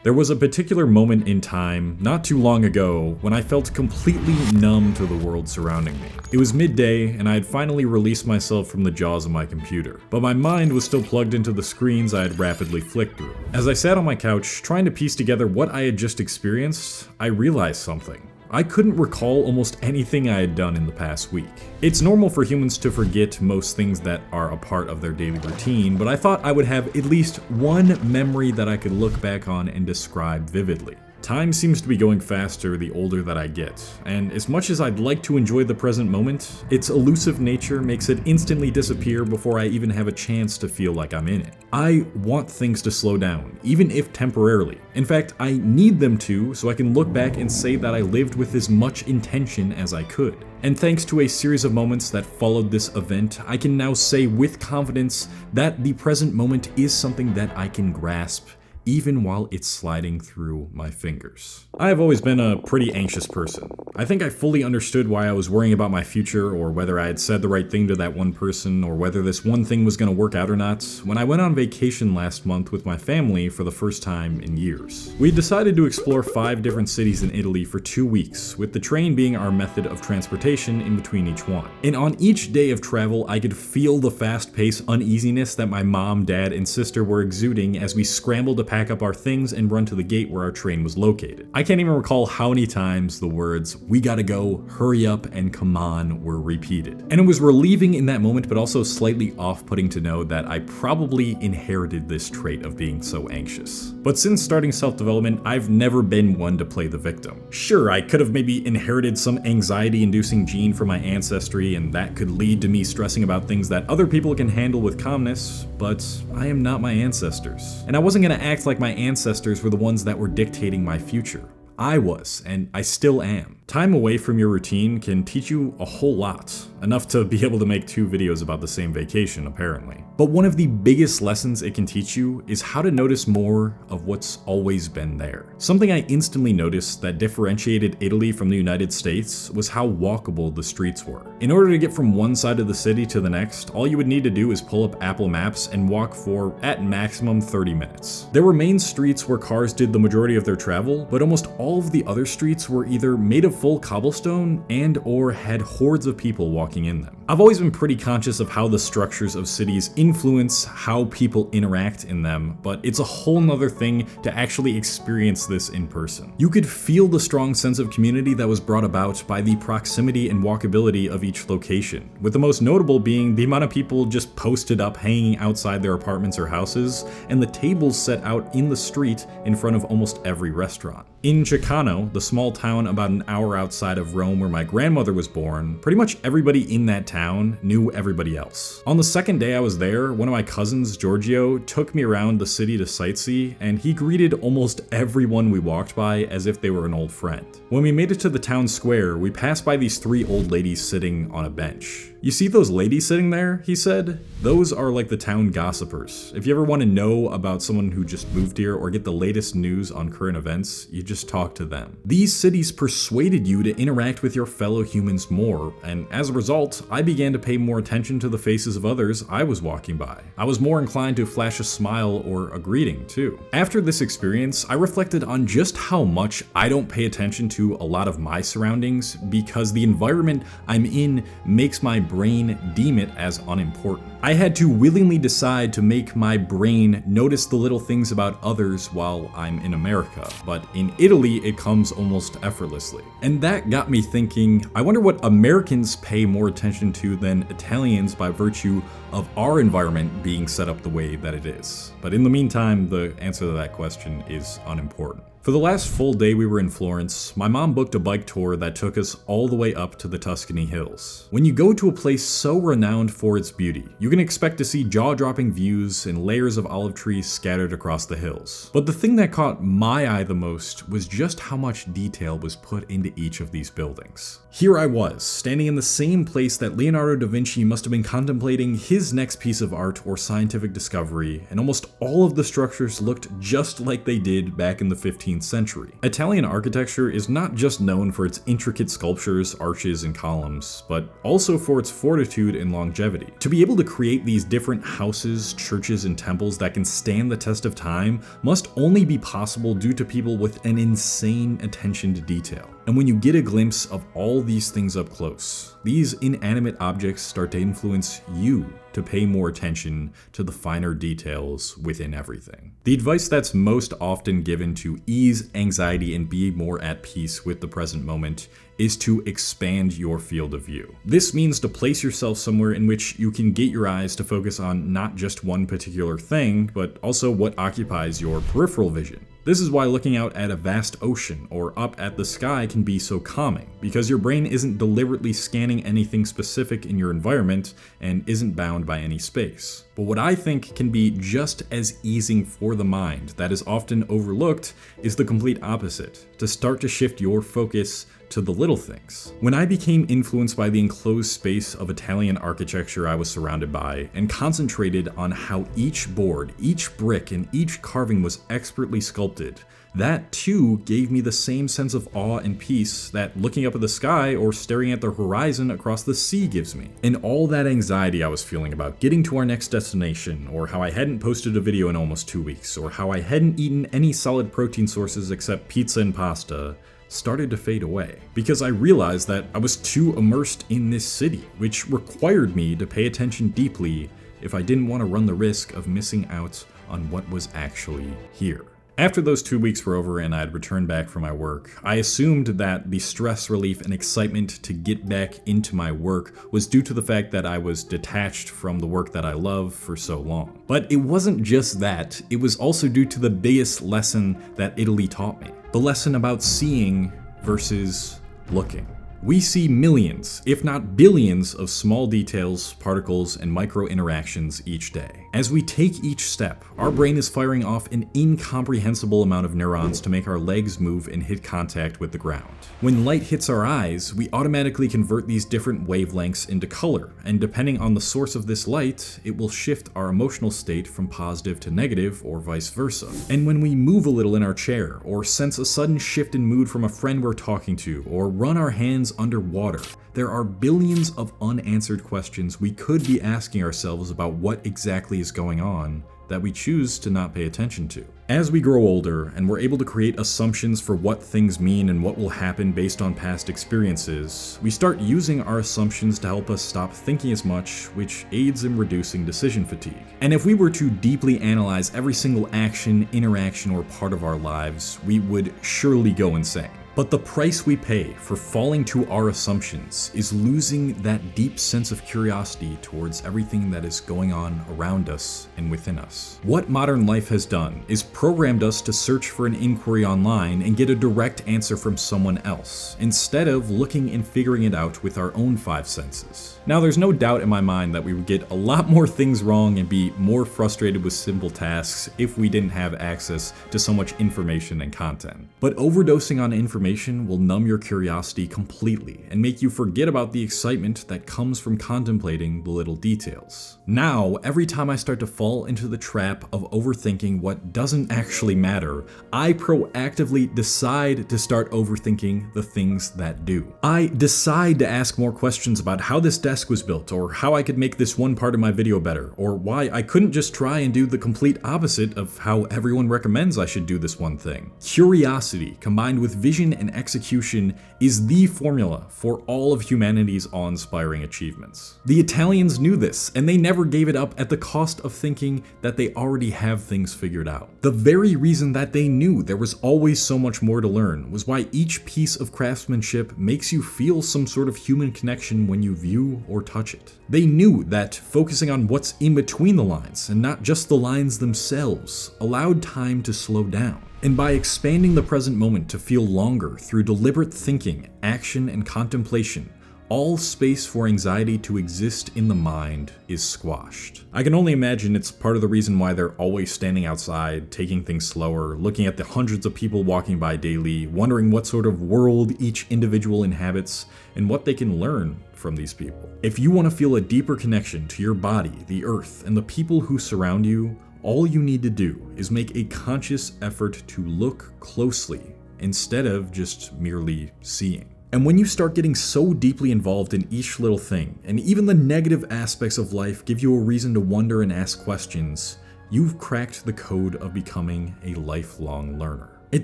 There was a particular moment in time, not too long ago, when I felt completely numb to the world surrounding me. It was midday, and I had finally released myself from the jaws of my computer, but my mind was still plugged into the screens I had rapidly flicked through. As I sat on my couch, trying to piece together what I had just experienced, I realized something. I couldn't recall almost anything I had done in the past week. It's normal for humans to forget most things that are a part of their daily routine, but I thought I would have at least one memory that I could look back on and describe vividly. Time seems to be going faster the older that I get, and as much as I'd like to enjoy the present moment, its elusive nature makes it instantly disappear before I even have a chance to feel like I'm in it. I want things to slow down, even if temporarily. In fact, I need them to so I can look back and say that I lived with as much intention as I could. And thanks to a series of moments that followed this event, I can now say with confidence that the present moment is something that I can grasp, even while it's sliding through my fingers. I have always been a pretty anxious person. I think I fully understood why I was worrying about my future, or whether I had said the right thing to that one person, or whether this one thing was gonna work out or not, when I went on vacation last month with my family for the first time in years. We decided to explore 5 different cities in Italy for 2 weeks, with the train being our method of transportation in between each one. And on each day of travel, I could feel the fast-paced uneasiness that my mom, dad, and sister were exuding as we scrambled to pack up our things and run to the gate where our train was located. I can't even recall how many times the words, "We gotta go, hurry up, and come on," were repeated. And it was relieving in that moment, but also slightly off-putting to know that I probably inherited this trait of being so anxious. But since starting self-development, I've never been one to play the victim. Sure, I could have maybe inherited some anxiety-inducing gene from my ancestry, and that could lead to me stressing about things that other people can handle with calmness, but I am not my ancestors. And I wasn't gonna act like my ancestors were the ones that were dictating my future. I was, and I still am. Time away from your routine can teach you a whole lot, enough to be able to make 2 videos about the same vacation, apparently. But one of the biggest lessons it can teach you is how to notice more of what's always been there. Something I instantly noticed that differentiated Italy from the United States was how walkable the streets were. In order to get from one side of the city to the next, all you would need to do is pull up Apple Maps and walk for, at maximum, 30 minutes. There were main streets where cars did the majority of their travel, but almost all of the other streets were either made of full cobblestone and or had hordes of people walking in them. I've always been pretty conscious of how the structures of cities influence how people interact in them, but it's a whole nother thing to actually experience this in person. You could feel the strong sense of community that was brought about by the proximity and walkability of each location, with the most notable being the amount of people just posted up hanging outside their apartments or houses, and the tables set out in the street in front of almost every restaurant. In Chicano, the small town about an hour outside of Rome where my grandmother was born, pretty much everybody in that town knew everybody else. On the second day I was there, one of my cousins, Giorgio, took me around the city to sightsee, and he greeted almost everyone we walked by as if they were an old friend. When we made it to the town square, we passed by these 3 old ladies sitting on a bench. "You see those ladies sitting there?" he said. "Those are like the town gossipers. If you ever want to know about someone who just moved here or get the latest news on current events, you just talk to them. These cities persuaded you to interact with your fellow humans more, and as a result, I began to pay more attention to the faces of others I was walking by. I was more inclined to flash a smile or a greeting, too." After this experience, I reflected on just how much I don't pay attention to a lot of my surroundings because the environment I'm in makes my brain deem it as unimportant. I had to willingly decide to make my brain notice the little things about others while I'm in America, but in Italy it comes almost effortlessly. And that got me thinking, I wonder what Americans pay more attention to than Italians by virtue of our environment being set up the way that it is. But in the meantime, the answer to that question is unimportant. For the last full day we were in Florence, my mom booked a bike tour that took us all the way up to the Tuscany hills. When you go to a place so renowned for its beauty, you can expect to see jaw-dropping views and layers of olive trees scattered across the hills. But the thing that caught my eye the most was just how much detail was put into each of these buildings. Here I was, standing in the same place that Leonardo da Vinci must have been contemplating his next piece of art or scientific discovery, and almost all of the structures looked just like they did back in the 15th 15th century. Italian architecture is not just known for its intricate sculptures, arches, and columns, but also for its fortitude and longevity. To be able to create these different houses, churches, and temples that can stand the test of time must only be possible due to people with an insane attention to detail. And when you get a glimpse of all these things up close, these inanimate objects start to influence you to pay more attention to the finer details within everything. The advice that's most often given to ease anxiety and be more at peace with the present moment is to expand your field of view. This means to place yourself somewhere in which you can get your eyes to focus on not just one particular thing, but also what occupies your peripheral vision. This is why looking out at a vast ocean or up at the sky can be so calming, because your brain isn't deliberately scanning anything specific in your environment and isn't bound by any space. But what I think can be just as easing for the mind that is often overlooked is the complete opposite, to start to shift your focus to the little things. When I became influenced by the enclosed space of Italian architecture I was surrounded by and concentrated on how each board, each brick, and each carving was expertly sculpted, that too gave me the same sense of awe and peace that looking up at the sky or staring at the horizon across the sea gives me. And all that anxiety I was feeling about getting to our next destination, or how I hadn't posted a video in almost 2 weeks, or how I hadn't eaten any solid protein sources except pizza and pasta, started to fade away, because I realized that I was too immersed in this city, which required me to pay attention deeply if I didn't want to run the risk of missing out on what was actually here. After those 2 weeks were over and I had returned back from my work, I assumed that the stress relief and excitement to get back into my work was due to the fact that I was detached from the work that I love for so long. But it wasn't just that, it was also due to the biggest lesson that Italy taught me. The lesson about seeing versus looking. We see millions, if not billions, of small details, particles, and micro interactions each day. As we take each step, our brain is firing off an incomprehensible amount of neurons to make our legs move and hit contact with the ground. When light hits our eyes, we automatically convert these different wavelengths into color, and depending on the source of this light, it will shift our emotional state from positive to negative or vice versa. And when we move a little in our chair, or sense a sudden shift in mood from a friend we're talking to, or run our hands underwater, there are billions of unanswered questions we could be asking ourselves about what exactly is going on that we choose to not pay attention to. As we grow older and we're able to create assumptions for what things mean and what will happen based on past experiences, we start using our assumptions to help us stop thinking as much, which aids in reducing decision fatigue. And if we were to deeply analyze every single action, interaction, or part of our lives, we would surely go insane. But the price we pay for falling to our assumptions is losing that deep sense of curiosity towards everything that is going on around us and within us. What modern life has done is programmed us to search for an inquiry online and get a direct answer from someone else, instead of looking and figuring it out with our own 5 senses. Now, there's no doubt in my mind that we would get a lot more things wrong and be more frustrated with simple tasks if we didn't have access to so much information and content. But overdosing on information will numb your curiosity completely and make you forget about the excitement that comes from contemplating the little details. Now, every time I start to fall into the trap of overthinking what doesn't actually matter, I proactively decide to start overthinking the things that do. I decide to ask more questions about how this desk was built, or how I could make this one part of my video better, or why I couldn't just try and do the complete opposite of how everyone recommends I should do this one thing. Curiosity combined with vision and execution is the formula for all of humanity's awe-inspiring achievements. The Italians knew this, and they never gave it up at the cost of thinking that they already have things figured out. The very reason that they knew there was always so much more to learn was why each piece of craftsmanship makes you feel some sort of human connection when you view or touch it. They knew that focusing on what's in between the lines, and not just the lines themselves, allowed time to slow down. And by expanding the present moment to feel longer through deliberate thinking, action, and contemplation, all space for anxiety to exist in the mind is squashed. I can only imagine it's part of the reason why they're always standing outside, taking things slower, looking at the hundreds of people walking by daily, wondering what sort of world each individual inhabits, and what they can learn from these people. If you want to feel a deeper connection to your body, the earth, and the people who surround you, All you need to do is make a conscious effort to look closely instead of just merely seeing. And when you start getting so deeply involved in each little thing, and even the negative aspects of life give you a reason to wonder and ask questions, you've cracked the code of becoming a lifelong learner. It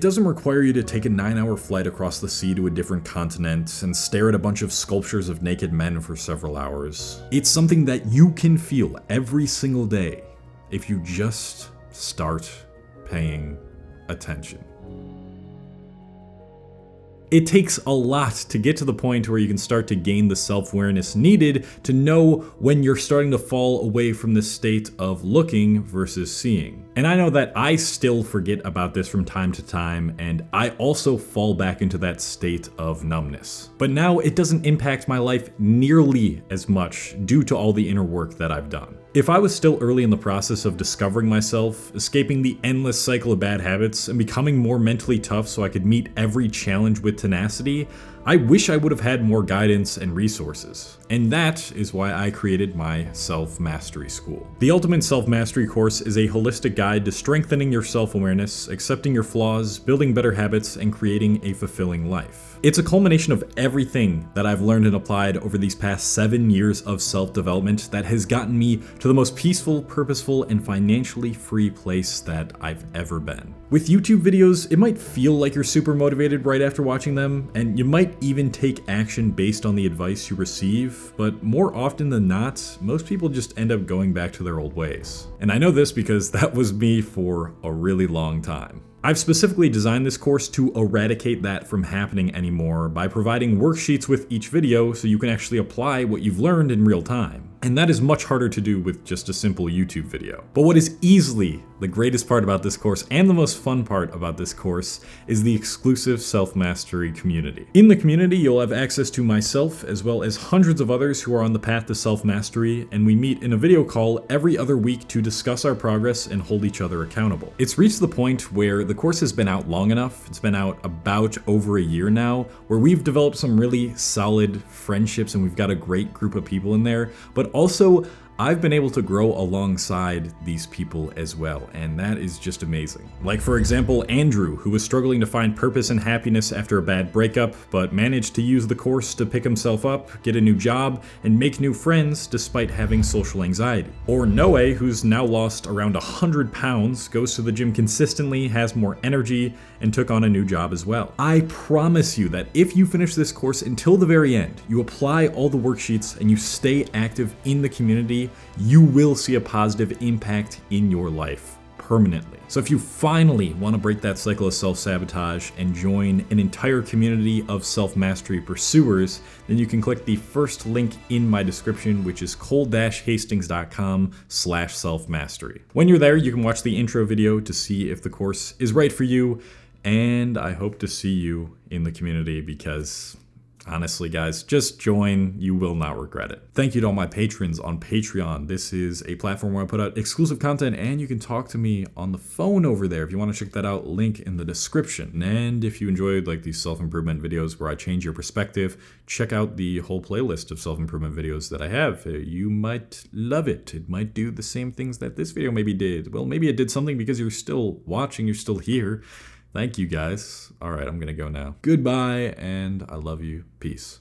doesn't require you to take a 9-hour flight across the sea to a different continent and stare at a bunch of sculptures of naked men for several hours. It's something that you can feel every single day if you just start paying attention. It takes a lot to get to the point where you can start to gain the self-awareness needed to know when you're starting to fall away from this state of looking versus seeing. And I know that I still forget about this from time to time, and I also fall back into that state of numbness. But now it doesn't impact my life nearly as much due to all the inner work that I've done. If I was still early in the process of discovering myself, escaping the endless cycle of bad habits, and becoming more mentally tough so I could meet every challenge with tenacity, I wish I would have had more guidance and resources. And that is why I created my Self-Mastery School. The Ultimate Self-Mastery course is a holistic guide to strengthening your self-awareness, accepting your flaws, building better habits, and creating a fulfilling life. It's a culmination of everything that I've learned and applied over these past 7 years of self-development that has gotten me to the most peaceful, purposeful, and financially free place that I've ever been. With YouTube videos, it might feel like you're super motivated right after watching them, and you might even take action based on the advice you receive, but more often than not, most people just end up going back to their old ways. And I know this because that was me for a really long time. I've specifically designed this course to eradicate that from happening anymore by providing worksheets with each video so you can actually apply what you've learned in real time. And that is much harder to do with just a simple YouTube video. But what is easily the greatest part about this course and the most fun part about this course is the exclusive self-mastery community. In the community, you'll have access to myself as well as hundreds of others who are on the path to self-mastery, and we meet in a video call every other week to discuss our progress and hold each other accountable. It's reached the point where the course has been out long enough, it's been out about over a year now, where we've developed some really solid friendships and we've got a great group of people in there, but also I've been able to grow alongside these people as well, and that is just amazing. Like for example, Andrew, who was struggling to find purpose and happiness after a bad breakup, but managed to use the course to pick himself up, get a new job, and make new friends despite having social anxiety. Or Noe, who's now lost around 100 pounds, goes to the gym consistently, has more energy, and took on a new job as well. I promise you that if you finish this course until the very end, you apply all the worksheets, and you stay active in the community, you will see a positive impact in your life permanently. So if you finally want to break that cycle of self-sabotage and join an entire community of self-mastery pursuers, then you can click the first link in my description, which is cole-hastings.com/self-mastery. When you're there, you can watch the intro video to see if the course is right for you, and I hope to see you in the community because honestly, guys, just join. You will not regret it. Thank you to all my patrons on Patreon. This is a platform where I put out exclusive content, and you can talk to me on the phone over there. If you want to check that out, link in the description. And if you enjoyed like these self-improvement videos where I change your perspective, check out the whole playlist of self-improvement videos that I have. You might love it. It might do the same things that this video maybe did. Well, maybe it did something because you're still watching, you're still here. Thank you guys. All right, I'm gonna go now. Goodbye, and I love you. Peace.